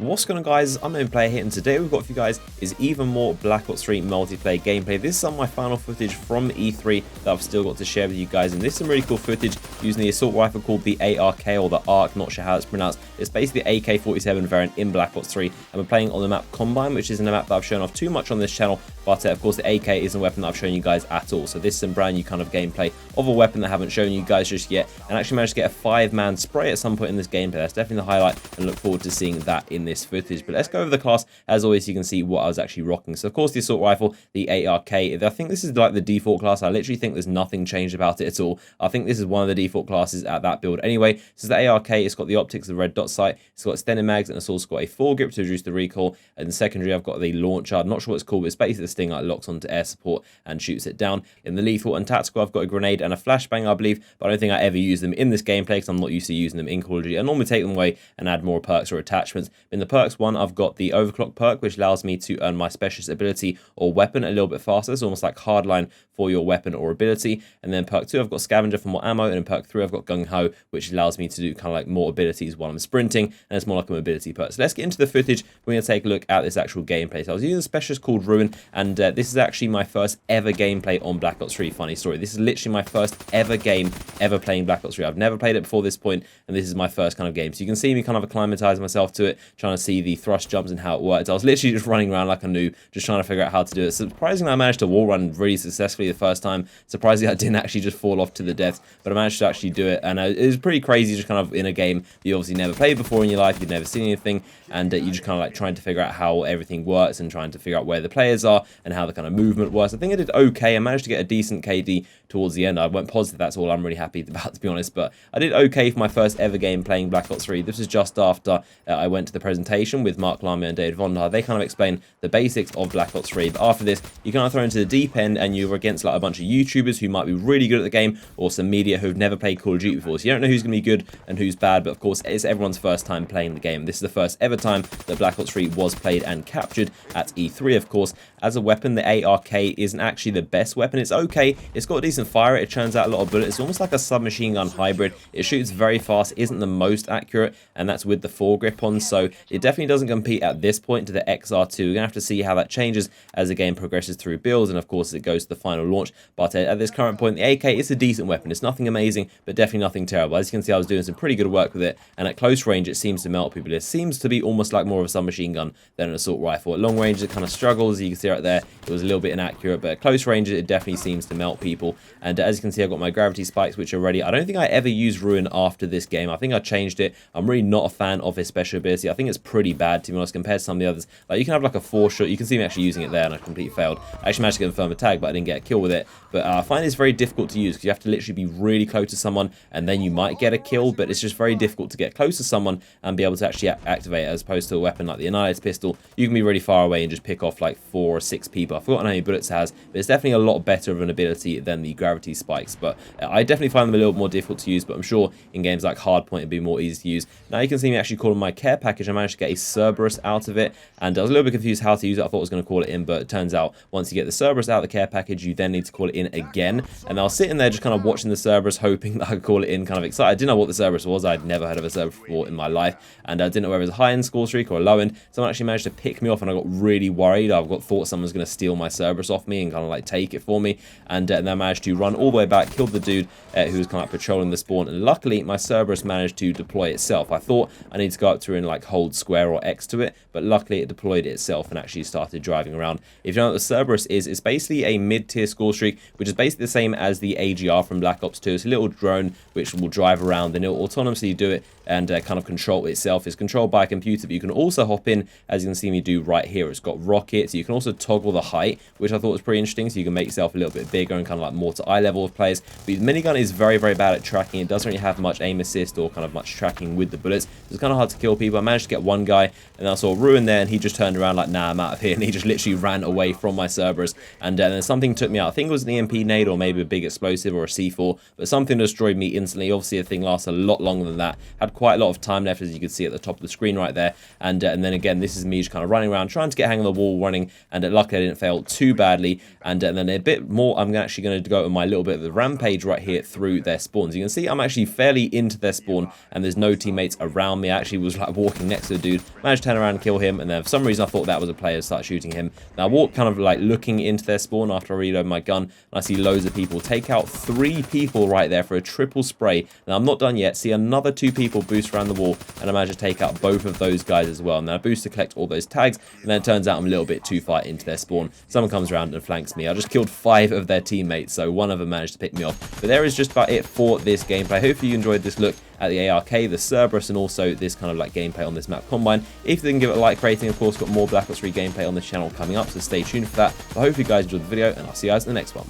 What's going on, guys? I'm Player here, and today we've got for you guys is even more Black Ops 3 multiplayer gameplay. This is some of my final footage from E3 that I've still got to share with you guys, and this is some really cool footage using the assault rifle called the ARK, or the ARK, not sure how it's pronounced. It's basically the AK-47 variant in Black Ops 3, and we're playing on the map Combine, which isn't a map that I've shown off too much on this channel, but of course the AK isn't a weapon that I've shown you guys at all. So this is some brand new kind of gameplay of a weapon that I haven't shown you guys just yet, and actually managed to get a 5-man spray at some point in this gameplay. That's definitely the highlight, and look forward to seeing that in this footage. But let's go over the class. As always, you can see what I was actually rocking. So of course the assault rifle, the ARK, I think this is like the default class. I literally think there's nothing changed about it at all. I think this is one of the default classes at that build anyway. This is the ARK. It's got the optics, the red dot sight, it's got extended mags, and it's also got a foregrip to reduce the recoil. And secondary, I've got the launcher. I'm not sure what it's called, but it's basically this thing that locks onto air support and shoots it down. In the lethal and tactical, I've got a grenade and a flashbang, I believe, but I don't think I ever use them in this gameplay because I'm not used to using them in Call of Duty. I normally take them away and add more perks or attachments. In the perks one, I've got the overclock perk, which allows me to earn my specialist ability or weapon a little bit faster. It's almost like hardline for your weapon or ability. And then perk 2, I've got scavenger for more ammo, and in perk 3, I've got gung ho, which allows me to do kind of like more abilities while I'm sprinting, and it's more like a mobility perk. So let's get into the footage. We're going to take a look at this actual gameplay. So I was using a specialist called Ruin, and this is actually my first ever gameplay on Black Ops 3. Funny story, this is literally my first ever game ever playing Black Ops 3. I've never played it before this point, and this is my first kind of game. So you can see me kind of acclimatize myself to it, trying to see the thrust jumps and how it works. I was literally just running around like a noob, just trying to figure out how to do it. Surprisingly, I managed to wall run really successfully the first time. Surprisingly, I didn't actually just fall off to the death, but I managed to actually do it, and it was pretty crazy, just kind of in a game that you obviously never played before in your life, you've never seen anything, and you just kind of like trying to figure out how everything works and trying to figure out where the players are and how the kind of movement works. I think I did okay. I managed to get a decent KD towards the end. I went positive. That's all I'm really happy about, to be honest, but I did okay for my first ever game playing Black Ops 3. This was just after I went to the presentation with Mark Lamia and David Vondar. They kind of explained the basics of Black Ops 3, but after this, you kind of throw into the deep end, and you're against like a bunch of YouTubers who might be really good at the game, or some media who've never played Call of Duty before. So you don't know who's going to be good and who's bad, but of course, it's everyone's first time playing the game. This is the first ever time that Black Ops 3 was played and captured at E3, of course. As a weapon, the ARK isn't actually the best weapon. It's okay. It's got a decent fire rate. It churns out a lot of bullets. It's almost like a submachine gun hybrid. It shoots very fast, isn't the most accurate, and that's with the foregrip on, so it definitely doesn't compete at this point to the XR2. We're going to have to see how that changes as the game progresses through builds, and of course it goes to the final launch. But at this current point, the AK is a decent weapon. It's nothing amazing, but definitely nothing terrible. As you can see, I was doing some pretty good work with it, and at close range it seems to melt people. It seems to be almost like more of a submachine gun than an assault rifle. At long range it kind of struggles. You can see right there, it was a little bit inaccurate, but at close range it definitely seems to melt people. And as you can see, I've got my gravity spikes, which are ready. I don't think I ever used Ruin after this game. I think I changed it. I'm really not a fan of his special ability. I think it's pretty bad, to be honest, compared to some of the others. Like, you can have like a 4-shot. You can see me actually using it there, and I completely failed. I actually managed to confirm a tag, but I didn't get a kill with it. But I find it's very difficult to use because you have to literally be really close to someone, and then you might get a kill, but it's just very difficult to get close to someone and be able to actually activate it, as opposed to a weapon like the Annihilator pistol. You can be really far away and just pick off like 4 or 6 people. I've forgotten how many bullets it has, but it's definitely a lot better of an ability than the gravity spikes. But I definitely find them a little more difficult to use, but I'm sure in games like Hardpoint it'd be more easy to use. Now you can see me actually calling my care package. I managed to get a Cerberus out of it, and I was a little bit confused how to use it. I thought I was going to call it in, but it turns out once you get the Cerberus out of the care package, you then need to call it in again. And I was sitting there just kind of watching the Cerberus, hoping that I could call it in, kind of excited. I didn't know what the Cerberus was. I'd never heard of a Cerberus before in my life, and I didn't know whether it was a high-end score streak or a low-end. Someone actually managed to pick me off, and I got really worried. Thought someone was going to steal my Cerberus off me and kind of like take it for me, and then I managed to run all the way back, killed the dude who was kind of like patrolling the spawn, and luckily my Cerberus managed to deploy itself. I thought I needed to go up to it and like hold square or X to it, but luckily it deployed itself and actually started driving around. If you know what the Cerberus is, it's basically a mid-tier score streak, which is basically the same as the AGR from Black Ops 2. It's a little drone which will drive around and it will autonomously do it and kind of control itself. It's controlled by a computer, but you can also hop in, as you can see me do right here. It's got rockets. You can also toggle the height, which I thought was pretty interesting, so you can make yourself a little bit bigger and kind of like more to eye level of players. But the minigun is very, very bad at tracking. It doesn't really have much aim assist or kind of much tracking with the bullets. It's kind of hard to kill people. I managed to get one guy, and I saw Ruin there, and he just turned around like, nah, I'm out of here, and he just literally ran away from my Cerberus, and then something took me out. I think it was an EMP nade or maybe a big explosive or a C4, but something destroyed me instantly. Obviously, the thing lasted a lot longer than that. Had quite a lot of time left, as you can see at the top of the screen right there, and then again, this is me just kind of running around, trying to get a hang of the wall running, and luckily I didn't fail too badly, and then a bit more, I'm actually going to go on my little bit of the rampage right here through their spawns. You can see I'm actually fairly into their spawn, and there's no teammates around me. I actually was like walking next to to a dude, managed to turn around and kill him, and then for some reason I thought that was a player, start shooting him. Now I walk kind of like looking into their spawn after I reload my gun, and I see loads of people. Take out 3 people right there for a triple spray. Now I'm not done yet, see another 2 people boost around the wall, and I managed to take out both of those guys as well. And then I boost to collect all those tags, and then it turns out I'm a little bit too far into their spawn. Someone comes around and flanks me. I just killed 5 of their teammates, so one of them managed to pick me off. But there is just about it for this gameplay. Hopefully you enjoyed this look at the ARK, the Cerberus, and also this kind of like gameplay on this map Combine. If you can give it a like rating, of course, got more Black Ops 3 gameplay on the channel coming up, so stay tuned for that. But I hope you guys enjoyed the video, and I'll see you guys in the next one.